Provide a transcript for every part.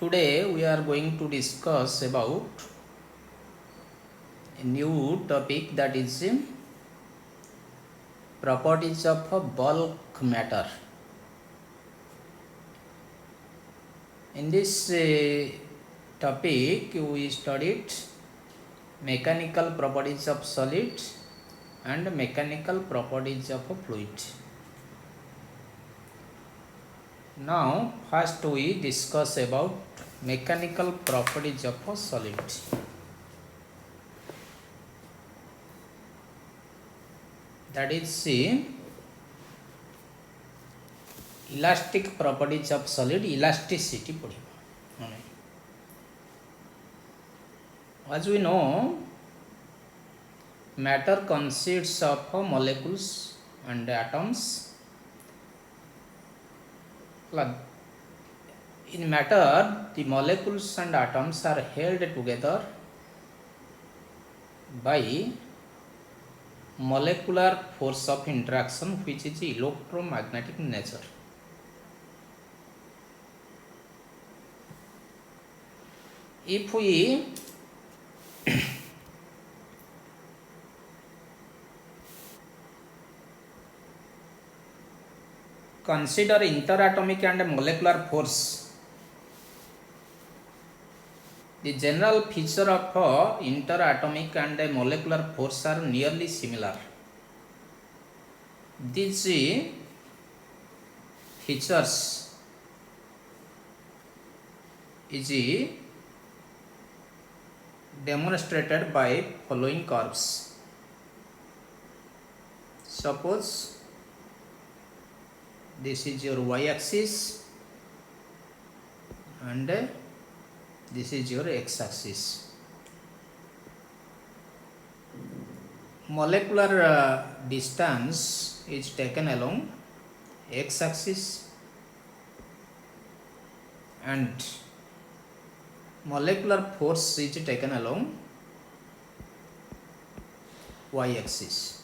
Today we are going to discuss about a new topic, that is properties of a bulk matter. In this topic we studied mechanical properties of solid and mechanical properties of a fluid. Now first we discuss about mechanical properties of a solid. That is elastic properties of solid, elasticity पढ़िबा. As we know, matter consists of molecules and atoms. In matter, the molecules and atoms are held together by molecular force of interaction, which is electromagnetic nature. If we consider interatomic and molecular force, the general feature of interatomic and molecular force are nearly similar. These features is demonstrated by following curves. Suppose this is your y-axis and this is your x-axis. Molecular distance is taken along x-axis and molecular force is taken along y-axis.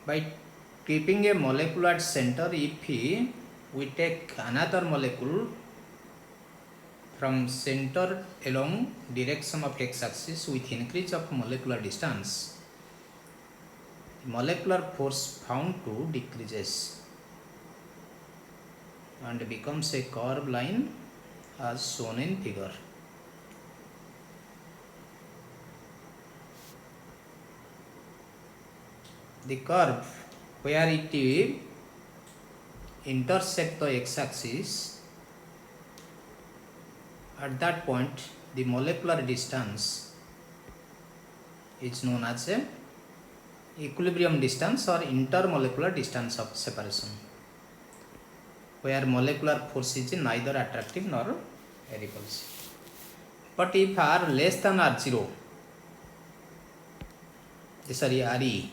By keeping a molecule at center, if we take another molecule from center along direction of x-axis with increase of molecular distance, the molecular force found to decreases and becomes a curved line as shown in figure. The curve where it intersects the x-axis, at that point the molecular distance is known as a equilibrium distance or intermolecular distance of separation, where molecular force is neither attractive nor repulsive. But if R less than R0, RE,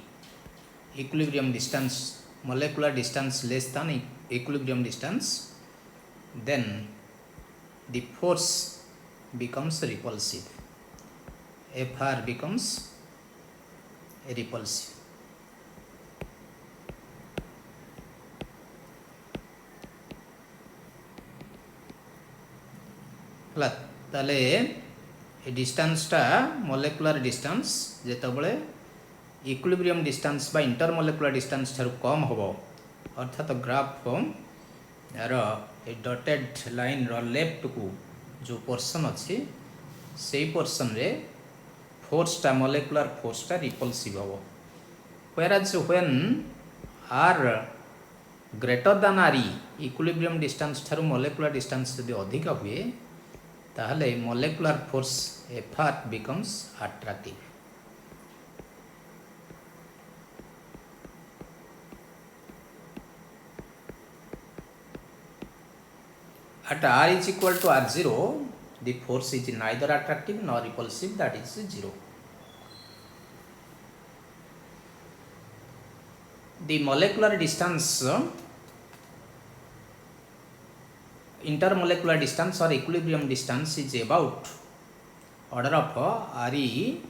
equilibrium distance, molecular distance less than equilibrium distance, then the force becomes repulsive. Fr becomes repulsive. তাহলে এই ডিস্টান্সটা molecular distance যেতবে equilibrium distance बा इंटरमोलेकुलर distance ठारू कम होबो, अर्थात graph यार dotted line left को जो portion अच्छी से पोर्शन रे फोर्सटा मोलेकुलर फोर्सटा रिपल्सिव होबो. Whereas when R greater than R equilibrium distance ठारू मोलेकुलर डिस्टेंस यदि अधिक हुए ताहले molecular force FR becomes attractive. At R is equal to R0, the force is neither attractive nor repulsive, that is 0. The molecular distance, intermolecular distance or equilibrium distance is about order of Re.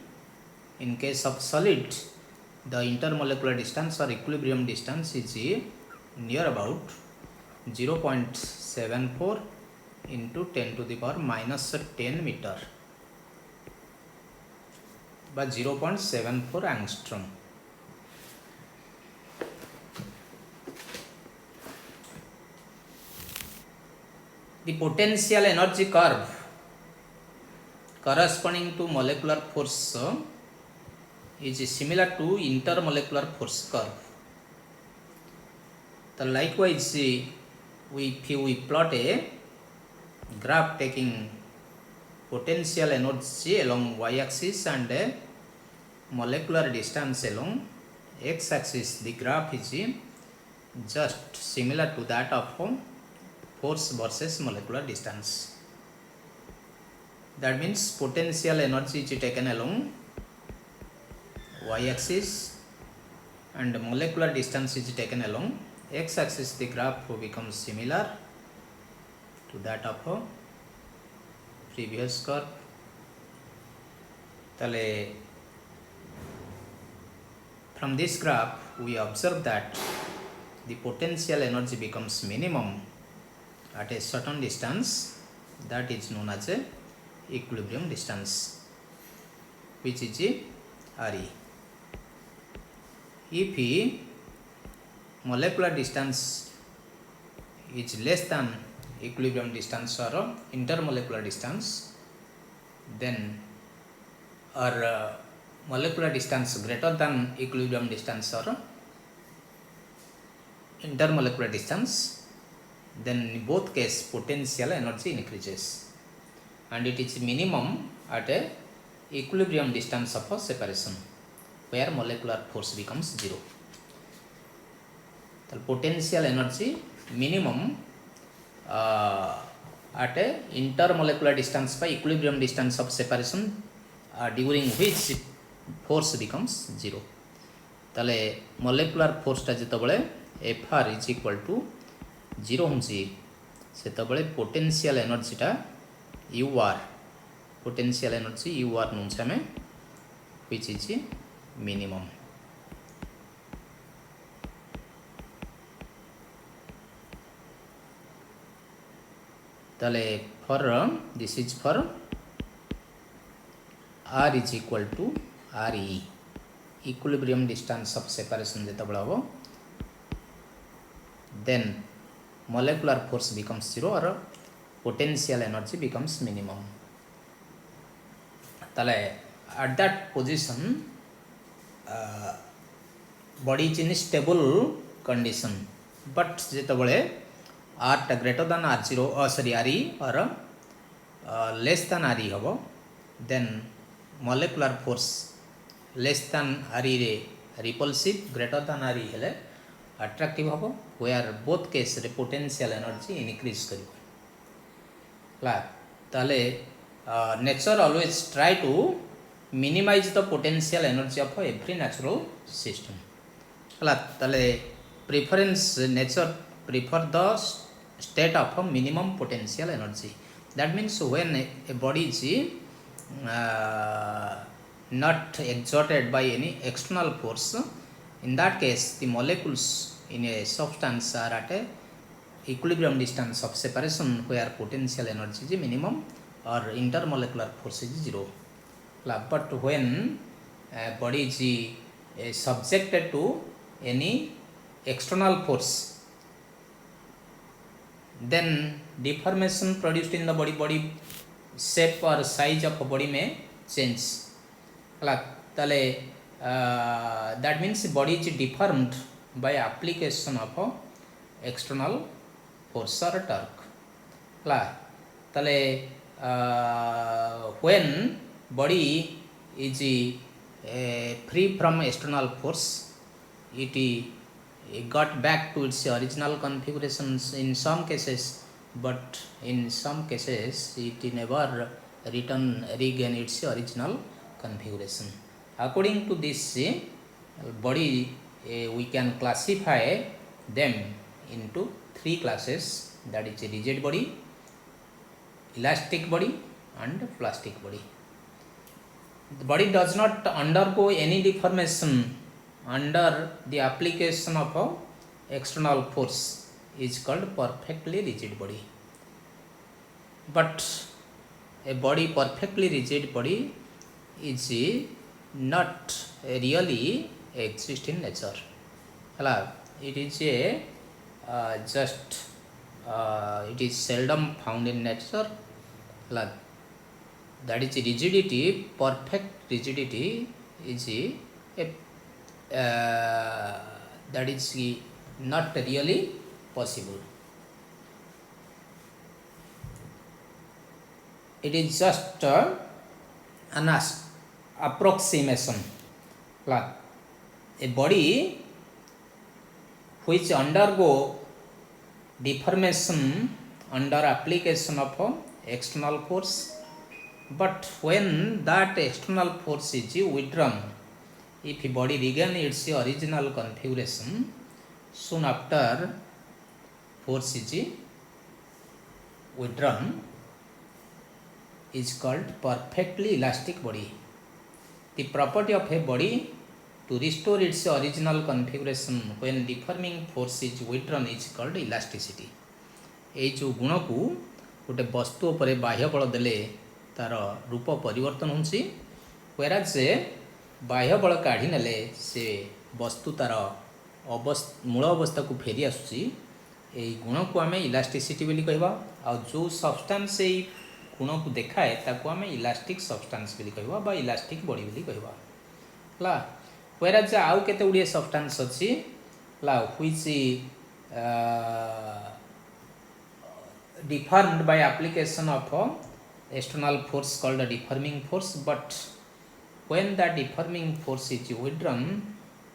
In case of solid, the intermolecular distance or equilibrium distance is near about 0.74 into 10 to the power minus 10 meter by 0.74 angstrom. The potential energy curve corresponding to molecular force is similar to intermolecular force curve. So likewise, if we plot a graph taking potential energy along y-axis and molecular distance along x-axis, the graph is just similar to that of force versus molecular distance. That means potential energy is taken along y-axis and molecular distance is taken along x-axis. The graph becomes similar to that of previous curve. From this graph we observe that the potential energy becomes minimum at a certain distance, that is known as a equilibrium distance, which is Re. If molecular distance is less than equilibrium distance or intermolecular distance, then or molecular distance greater than equilibrium distance or intermolecular distance, then in both case potential energy increases and it is minimum at a equilibrium distance of separation where molecular force becomes 0. The potential energy minimum at a intermolecular distance by equilibrium distance of separation during which force becomes 0. তাহলে molecular force टा যেতବେଳେ Fr is equal to 0 होंसी ସେତବେଳେ potential energy टा UR, potential energy UR नोंसे हमें which is minimum. For this is for R is equal to Re, equilibrium distance of separation जेतବେଳେ हबो, then molecular force becomes 0 or potential energy becomes minimum. ताले at that position body is in stable condition, but जेतବେଳେ R टा greater than R0 Re or less than Re हबो, then molecular force less than Re रे repulsive, greater than Re हेले attractive हबो, where both case रे potential energy increase करिवो. ताले nature always try to minimize the potential energy of every natural system. ताले preference nature prefer the state of minimum potential energy. That means when a body is not exerted by any external force, in that case the molecules in a substance are at a equilibrium distance of separation where potential energy is minimum or intermolecular force is 0. But when a body is subjected to any external force, then deformation produced in the body shape or size of body may change. That means body is deformed by application of external force or torque. When body is free from external force, it got back to its original configurations in some cases, but in some cases it never regain its original configuration. According to this body, we can classify them into 3 classes, that is rigid body, elastic body and plastic body. The body does not undergo any deformation under the application of a external force is called perfectly rigid body. But a body perfectly rigid body is not really exist in nature. It is a just it is seldom found in nature. That is rigidity, perfect rigidity is a that is not really possible. It is just an approximation. A body which undergo deformation under application of external force, but when that external force is withdrawn, if the body regain its original configuration soon after force is withdrawn, is called perfectly elastic body. The property of a body to restore its original configuration when deforming force is withdrawn is called elasticity. ये जो गुण को गोटे वस्तु पर बाह्य बल देले तार रूप परिवर्तन होछि, whereas बाह्य बल काढ़ी नेले से वस्तु तार मूल अवस्था को फेरी आसुछि, ए गुण को आमे इलास्टिसिटी बोली कहबा। आ जो सब्सटेंस ए गुण को देखाए ताको आमे इलास्टिक सब्सटेंस बोली कहबा बा इलास्टिक बॉडी बोली कहबा। ला whereas आउ केते उडिए सब्सटेंस अछि ला which deformed by application of external force called a deforming force, but when that deforming force is withdrawn,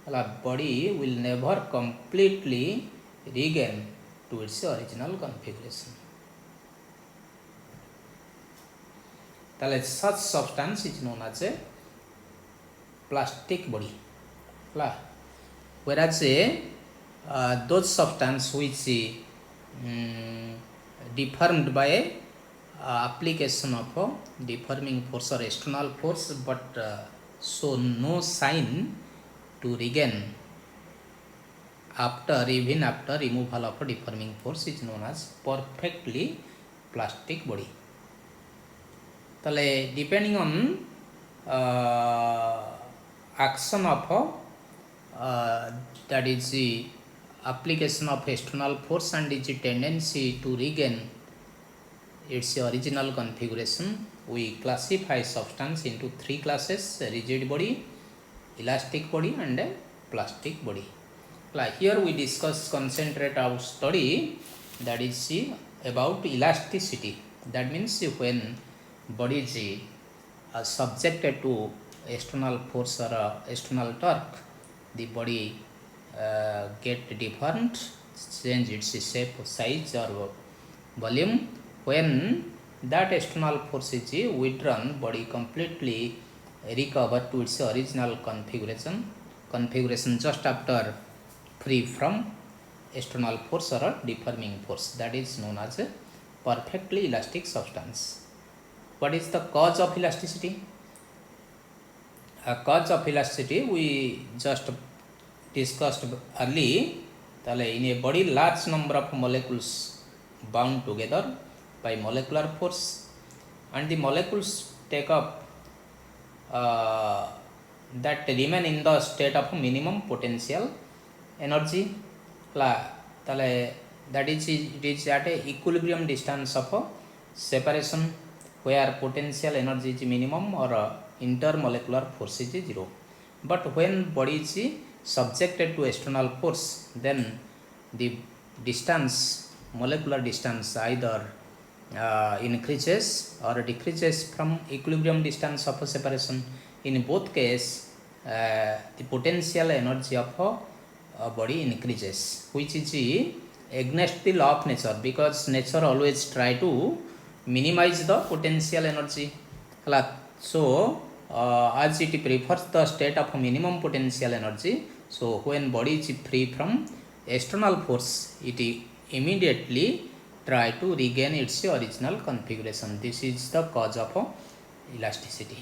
the body will never completely regain to its original configuration. Such substance is known as a plastic body. Whereas those substance which deformed by application of deforming force or external force, but show no sign to regain even after removal of deforming force is known as perfectly plastic body. Depending on action of that is the application of external force and its tendency to regain its original configuration, we classify substance into three classes: rigid body, elastic body and a plastic body. Here we concentrate our study that is about elasticity. That means when body is subjected to external force or external torque, the body get deformed, change its shape, size or volume. When that external force is withdrawn, body completely recover to its original configuration just after free from external force or deforming force. That is known as a perfectly elastic substance. What is the cause of elasticity? A cause of elasticity we just discussed earlier. In a body, large number of molecules bound together by molecular force, and the molecules take up that remain in the state of minimum potential energy. That is, it is at a equilibrium distance of separation where potential energy is minimum or intermolecular force is zero. But when body is subjected to external force, then the distance, molecular distance, either increases or decreases from equilibrium distance of separation. In both cases, the potential energy of a body increases, which is against the law of nature, because nature always try to minimize the potential energy. So as it prefers the state of minimum potential energy, so when body is free from external force, it immediately try to regain its original configuration. This is the cause of elasticity.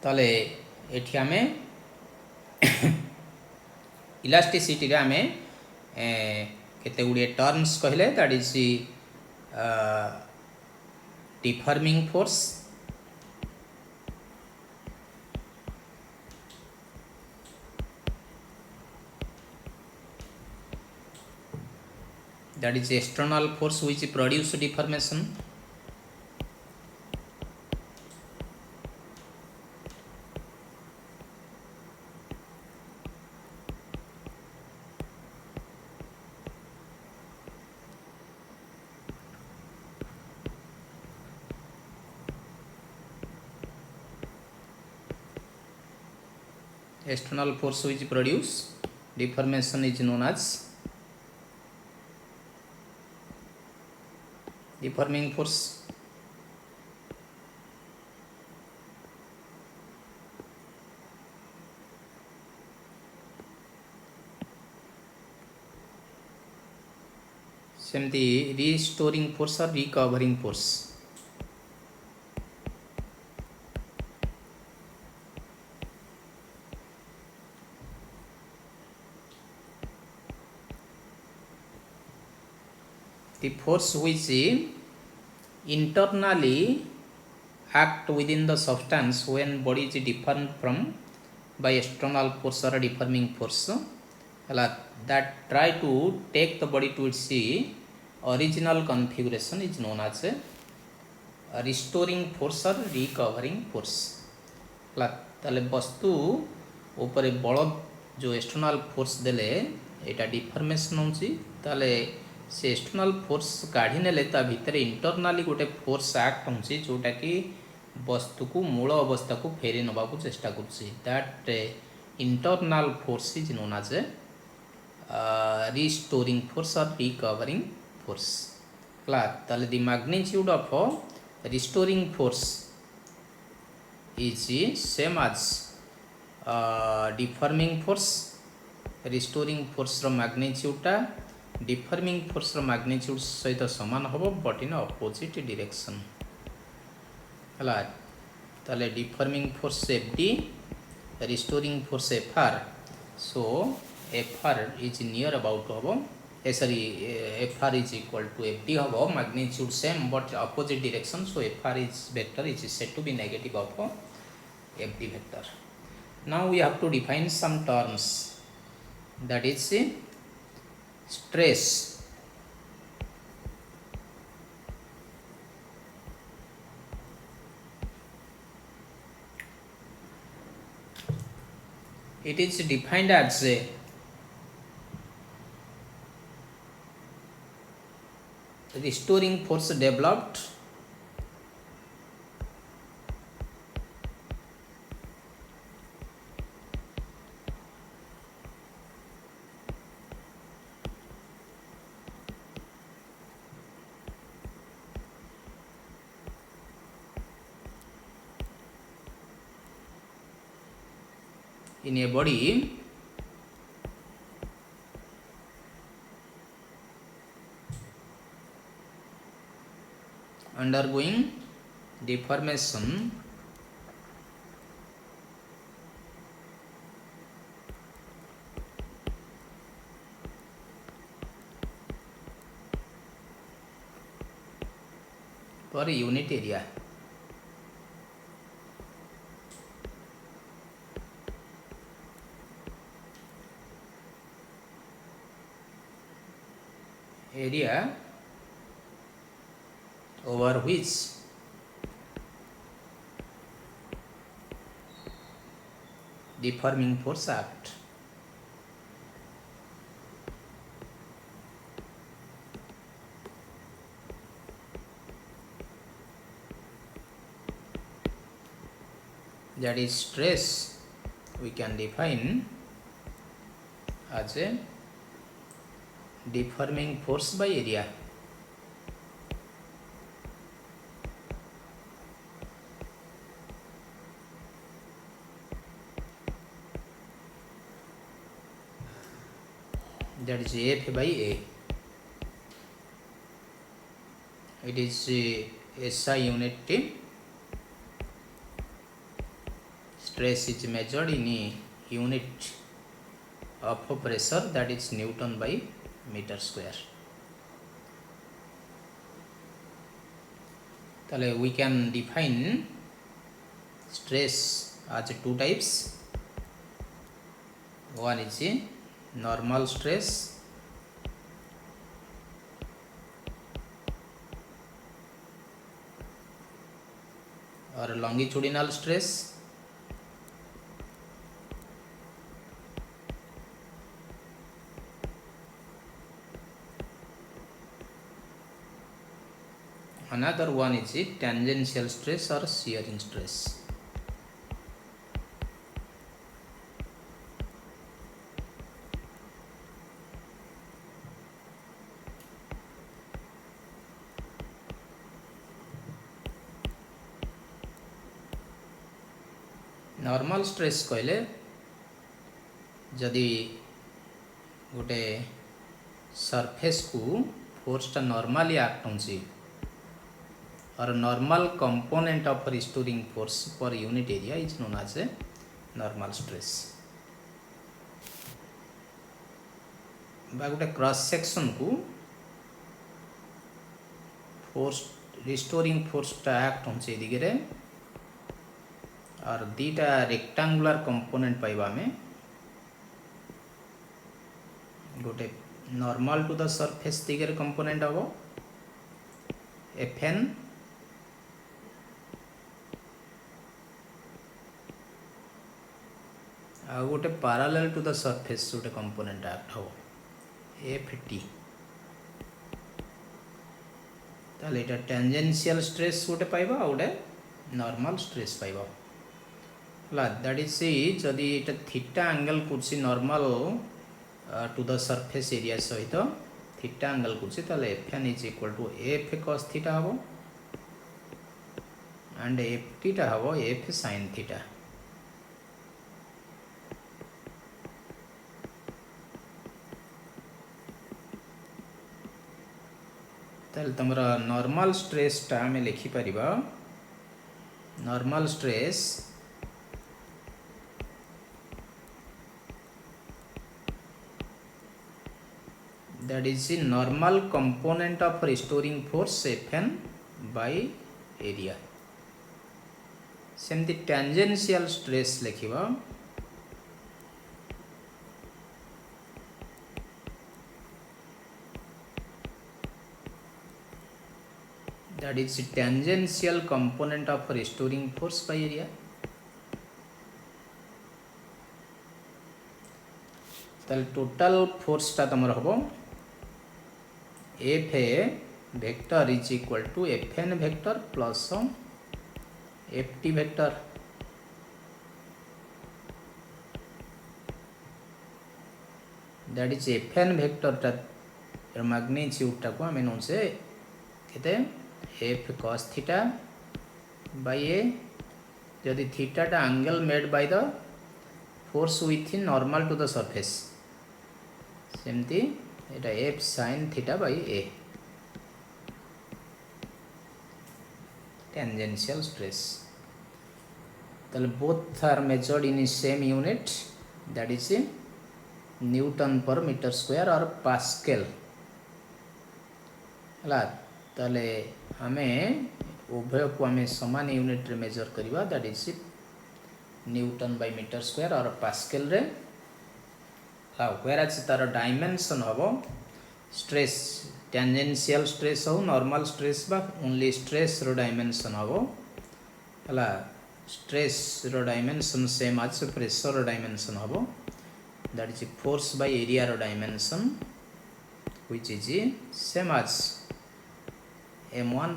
ताले एठी आमे elasticity रे आमे केते गुडे terms कहले that is deforming force, that is external force which produce deformation, external force which produce deformation is known as deforming force. सेमती restoring force or recovering force. The force which internally act within the substance when body is deformed from by external force or deforming force, that try to take the body to its original configuration is known as a restoring force or recovering force. ताले वस्तु ऊपर बल जो external force देले एटा deformation होची, ताले से external force काढ़ी नेले ता भितर इंटरनली गोटे फोर्स एक्ट होची जोटा कि वस्तु को मूल अवस्था को फेरी नबा को चेष्टा करछि. That internal force is known as restoring force or recovering force. ताले the magnitude of restoring force is same as deforming force. restoring force रो magnitude टा deforming force रो magnitude सहित समान होबो but in opposite direction. हला ताले deforming force FD, restoring force FR. so FR is near about होबो sorry FR is equal to FD होबो, magnitude same but opposite direction, so FR is vector is said to be negative of FD vector. Now we have to define some terms, that is stress, it is defined as a restoring force developed in a body undergoing deformation per unit area. Area over which deforming force act. That is stress we can define as a deforming force by area. That is F by A. It is SI unit stress is measured in a unit of pressure, that is Newton by meter square. তাহলে we can define stress as two types. One is a normal stress or longitudinal stress, another one is a tangential stress or shearing stress. Normal stress कहले जदि गोटे surface को फोर्सटा normally act होची और normal component of restoring force per unit area is known as a normal stress. बा गोटे cross section को force restoring फोर्सटा एक्ट होची दिगरे और दीटा रेक्टांगुलर कंपोनेंट पाइबा में गोटे नॉर्मल टू द सरफेस दिगरे कंपोनेंट हम Fn आ गोटे पैरेलल टू द सरफेस गोटे कंपोनेंट एक्ट हम Ft. ताले एटा टेंजेंशियल स्ट्रेस गोटे पाइबा गोटे नॉर्मल स्ट्रेस पाइबा. दैट इज सी जदि ये थीटा एंगल कुछ normal to the surface area सहित थीटा एंगल कुछ Fn is equal to F cos theta हम एंड Ft टा हम एफ sin थीटा. ताले तमरा नॉर्मल स्ट्रेस टा हमें लिखि परिबा. Normal stress that is the normal component of restoring force Fn by area. सेमती tangential stress लिखिबा that is the tangential component of restoring force by area. ताले total force टा तमर हबो F vector is equal to Fn vector plus Ft vector. That is Fn vector टा magnitude टा को हमें known से केते F cos theta by A. जदि थीटा टा angle made by the force with in normal to the surface सेमती एटा F sin theta by A. Tangential stress ताले both are measured in same unit that is newton पर metre square or pascal. हला ताले हमें उभय को हमें समान यूनिट रे मेजर करबा that is newton by metre square or pascal रे. व्हेराज तार डायमेंशन हम स्ट्रेस टेंजेंशियल स्ट्रेस हो नॉर्मल स्ट्रेस बा ओनली स्ट्रेस रो डायमेंशन हम हला स्ट्रेस रो डायमेंशन सेम आज प्रेशर रो डायमेंशन हम that is force by area रो dimension which is same as m1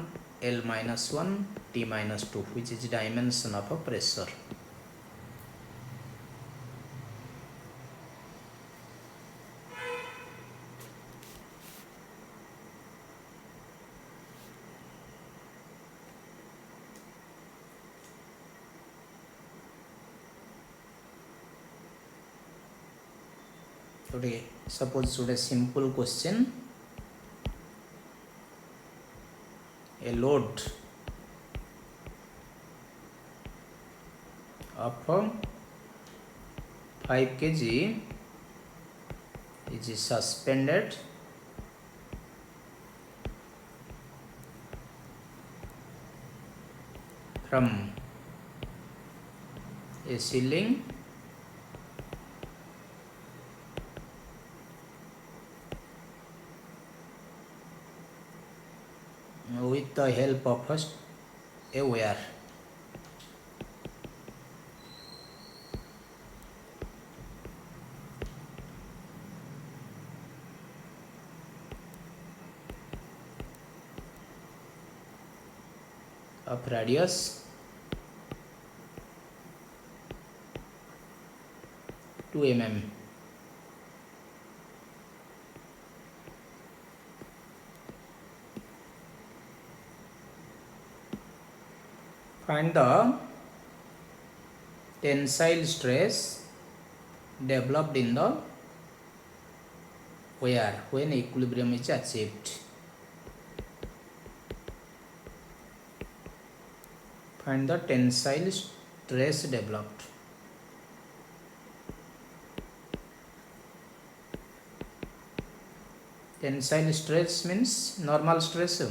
l-1 t-2 which is dimension of pressure. Today, suppose today simple question. A load of 5 kg is suspended from a ceiling with the help of a wire. Of radius 2 mm. Find the tensile stress developed in the wire when equilibrium is achieved. Find the tensile stress developed. Tensile stress means normal stress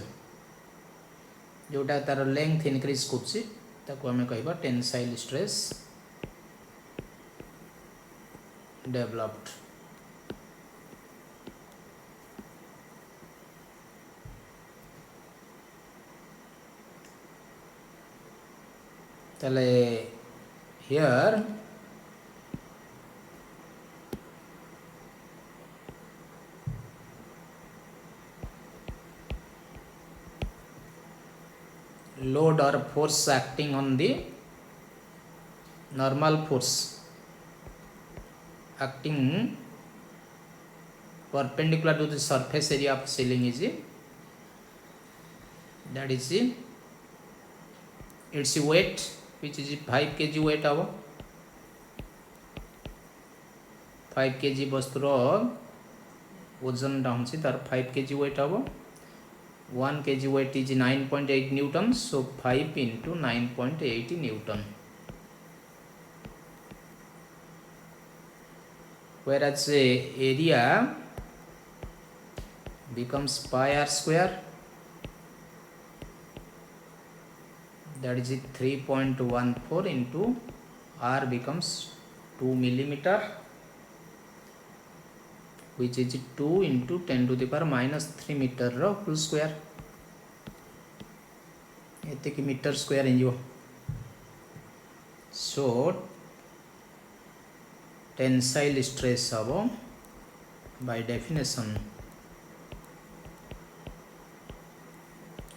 जोटा तार length increase करुच्ची ताको आमे कहबा tensile stress developed. ताले here load or force acting on the normal force acting perpendicular to the surface area of ceiling is that is its weight which is 5 kg weight habo 5 kg वस्तुर ओजन टा होछि तार 5 kg weight habo 1 kg weight is 9.8 newton, so 5 into 9.8 newton. Whereas area becomes pi r square, that is 3.14 into r becomes 2 millimeter, which is 2 into 10 to the power minus 3 meter whole square. एते कि metre square इन जो. So tensile stress हबो by definition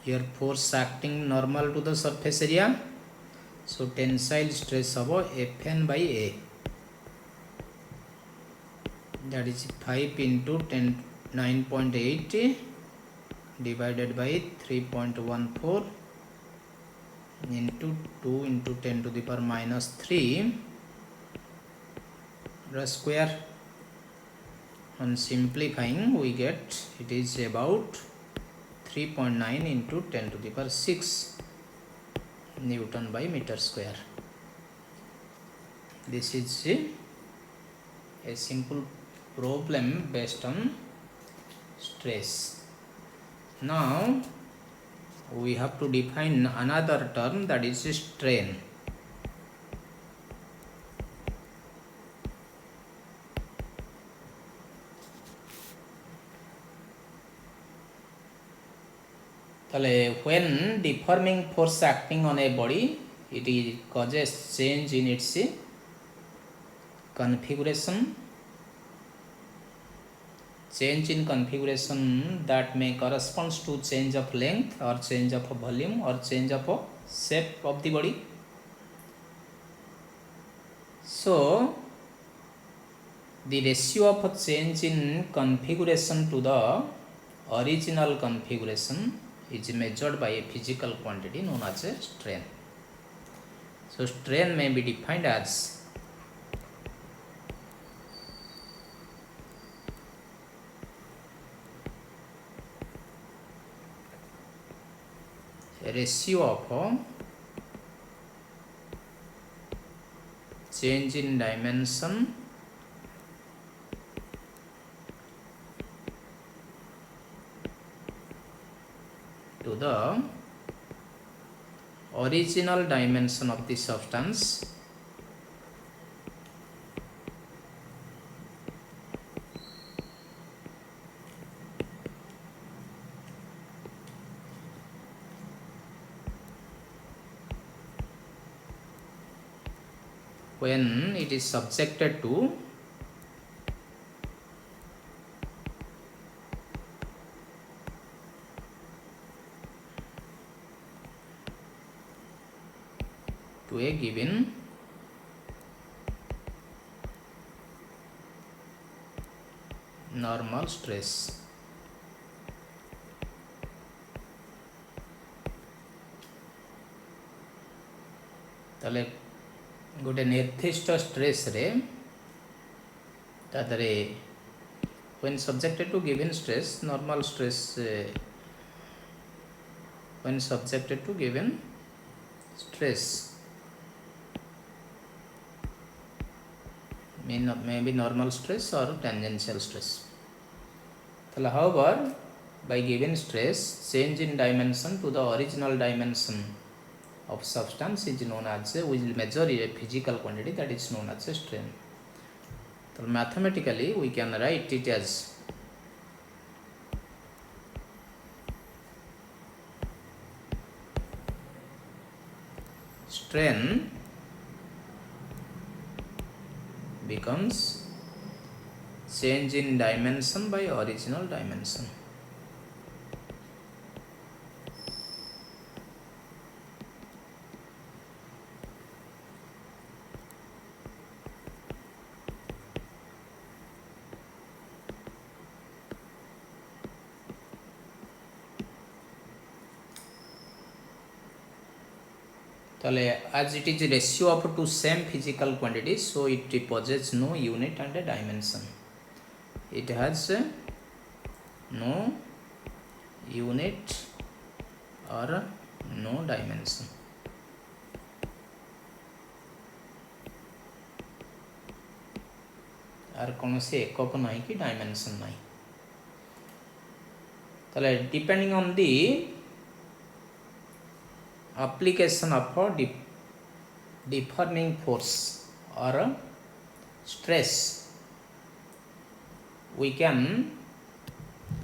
here force acting normal to the surface area, so tensile stress हबो Fn by A, that is 5 into 10 9.8 divided by 3.14 into 2 into 10 to the power minus 3 the square. On simplifying we get it is about 3.9 into 10 to the power 6 Newton by meter square. This is a simple problem based on stress. Now we have to define another term, that is strain. When deforming force acting on a body, it causes change in its configuration. Change in configuration that may corresponds to change of length or change of volume or change of shape of the body. So the ratio of change in configuration to the original configuration is measured by a physical quantity known as a strain. So strain may be defined as a ratio of change in dimension to the original dimension of the substance when it is subjected to a given normal stress. ताले गोटे निर्दिष्ट stress रे तादरे when subjected to given stress normal stress when subjected to given stress may be normal stress or tangential stress. However, by given stress, change in dimension to the original dimension of substance is known as we will measure a physical quantity that is known as a strain. So mathematically, we can write it as strain becomes change in dimension by original dimension. As it is ratio of two same physical quantities, so it possesses no unit and a dimension. It has no unit or no dimension. और कौन से एकक नहीं कि dimension नहीं. ताले depending on the application of deforming force or stress, we can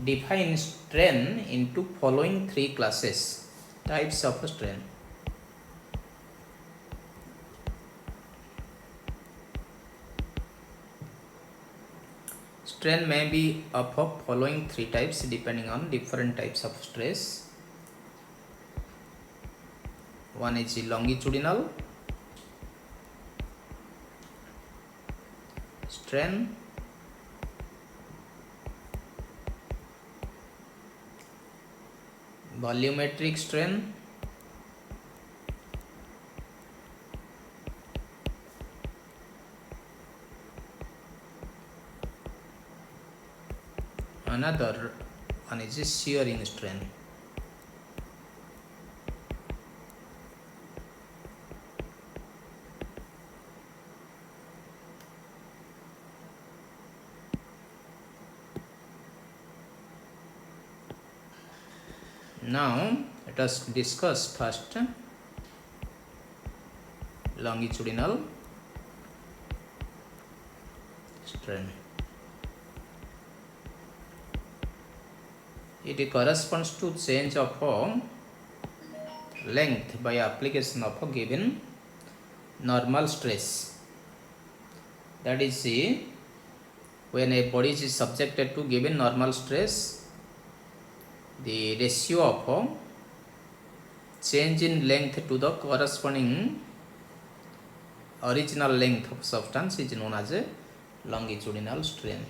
define strain into following three classes types of strain. Strain may be of following three types depending on different types of stress. One is longitudinal strain, volumetric strain, another one is shearing strain. Now let us discuss first longitudinal strain. It corresponds to change of length by application of a given normal stress. That is, when a body is subjected to given normal stress, the ratio of change in length to the corresponding original length of substance is known as a longitudinal strain.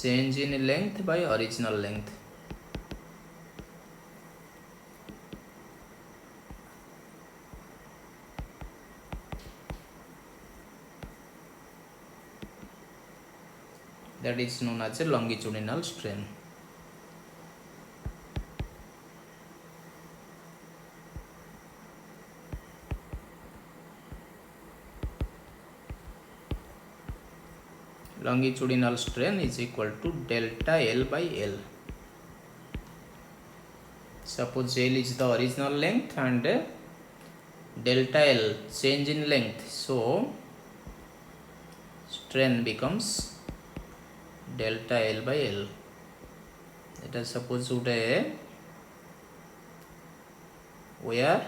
Change in length by original length. That is known as a longitudinal strain. longitudinal strain is equal to delta L by L. Suppose L is the original length and delta L change in length, so strain becomes delta L by L. Let us suppose where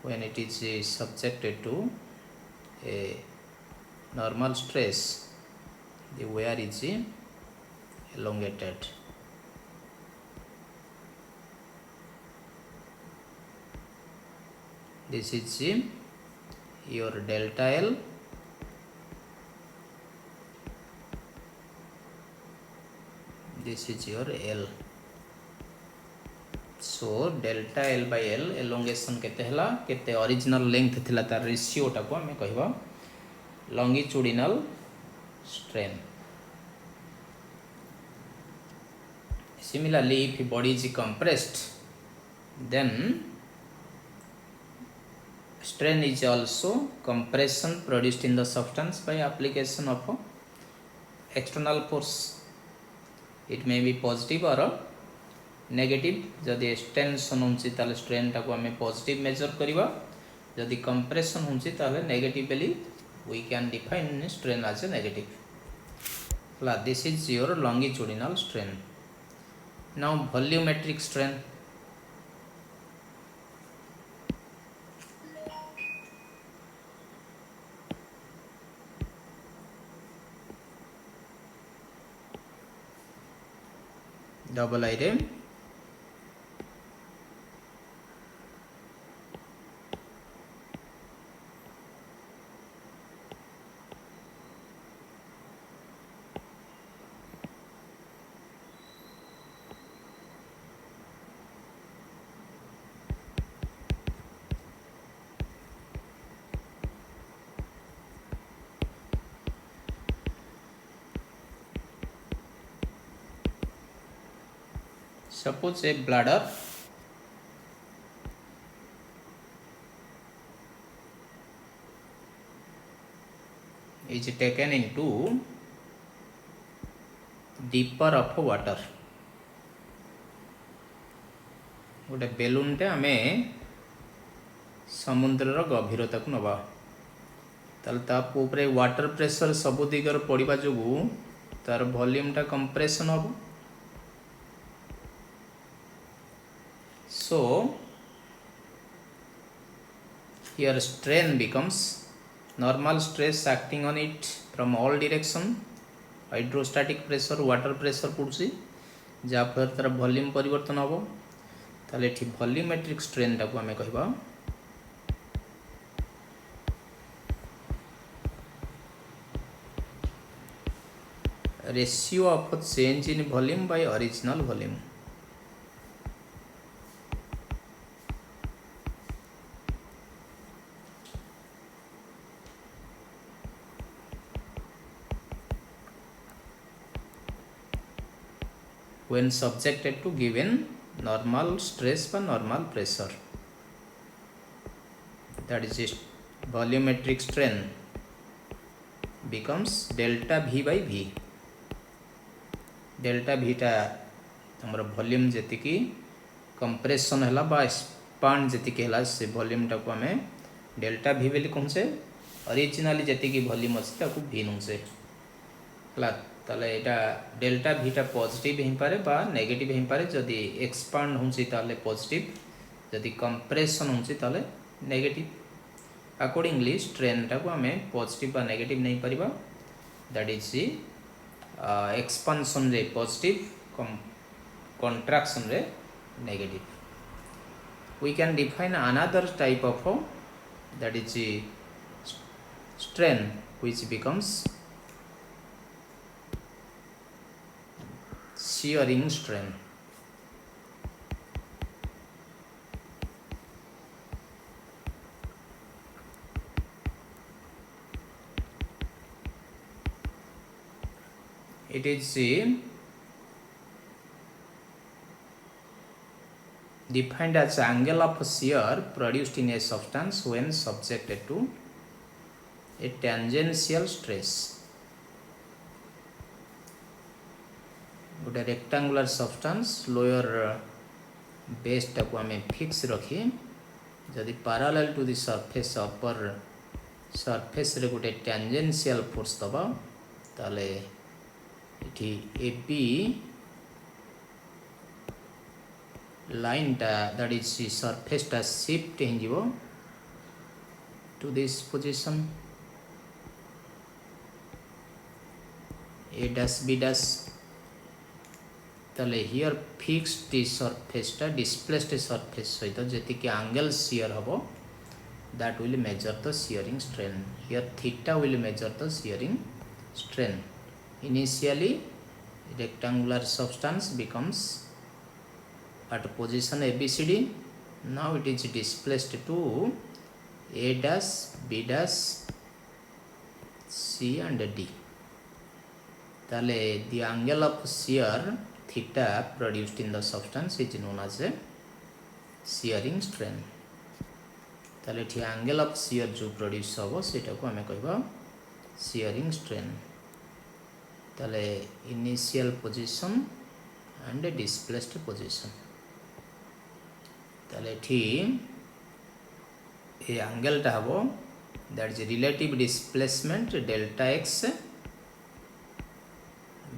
when it is subjected to a normal stress, the wear is elongated. This is your delta L. This is your L. So delta L by L elongation केते हला केते original length थिला तार ratio टाको हमें कहबा longitudinal strain. Similarly, if body is compressed, then strain is also compression produced in the substance by application of external force. It may be positive or negative. जदि extension होंची ताले strain टाको हमें positive measure करिवा, जदि compression होंची ताले negatively we can define strain as a negative. This is your longitudinal strain. Now volumetric strain. Double item. Suppose a bladder is taken into deeper of water. गोटे balloon टे आमे समुद्र गभीरता को नबा ताल तापर वाटर प्रेशर सबु दिगर पड़वा जो तार वॉल्यूम टा कंप्रेशन हम. So here strain becomes normal stress acting on it from all direction. Hydrostatic pressure water pressure पड़ुसी जहाँ फल तार वॉल्यूम परिवर्तन हम. ताले ठी वॉल्यूमेट्रिक स्ट्रेन टाको हमें कहबा ratio of change in volume by original volume. When subjected to given normal stress or normal pressure, that is volumetric strain becomes delta V by V. Delta V टा हमर volume जति की compression हला बा expand जति के हला से वॉल्यूम टा को हमें डेल्टा V बेली कहूँ से ओरिजिनली जति की वॉल्यूम अछि ताको V नु से हला ताले एटा डेल्टा V टा पॉजिटिव हेइ पारे बा नेगेटिव हेइ पारे. जदि एक्सपांड होंची ताले पॉजिटिव, जदि कंप्रेशन होंची ताले नेगेटिव. अकॉर्डिंगली स्ट्रेन टा को हमें पॉजिटिव बा नेगेटिव नहीं परिबा. दैट इज एक्सपांशन रे पॉजिटिव, contraction रे negative. We can define another type of that is strain which becomes shearing strain. It is defined as angle of shear produced in a substance when subjected to a tangential stress. गोटे rectangular substance lower base टाको आम fix रखी जदि parallel to the surface upper surface रे गोटे tangential force दबा ताले इठी एपी लाइन टा दैट इज सरफेस टा शिफ्ट हो जिवो to this position A dash B dash ताले हियर फिक्स्ड सरफेस टा डिस्प्लेस्ड सरफेस सहित जेति के एंगल शियर हबो that will measure the shearing strain. Here theta will measure the shearing strain. Initially rectangular substance becomes at position ABCD. Now it is displaced to A dash, B dash, C and D. Tale the angle of shear theta produced in the substance is known as a shearing strain. ताले ठी angle of shear जो produce हम सेटा को आम कह shearing strain ताले initial position and displaced position ताले ठी ए एंगल टा हम that is relative displacement delta x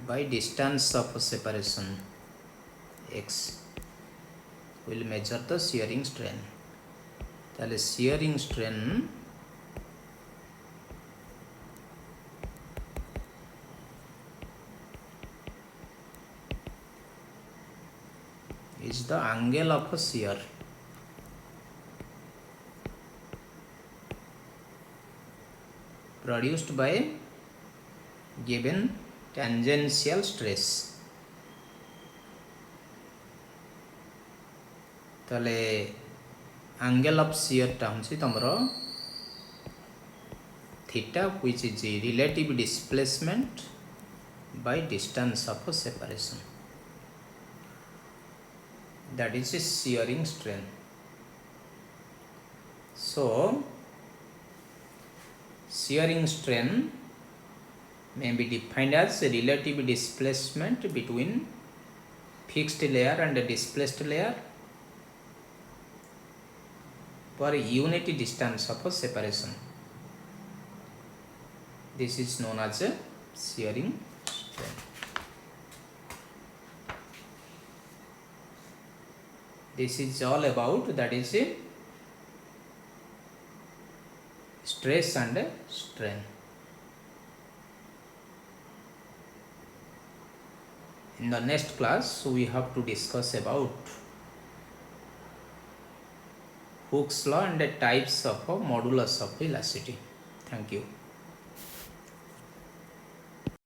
by distance of separation x will measure the shearing strain ताले shearing strain is the angle of a shear produced by given tangential stress. ताले angle of shear टा हूँ तमरो theta which is relative displacement by distance of separation that is a shearing strain. So shearing strain may be defined as a relative displacement between fixed layer and a displaced layer per unit distance of separation. This is known as a shearing strain. This is all about that is a stress and strain. In the next class we have to discuss about Hooke's law and the types of modulus of elasticity. Thank you.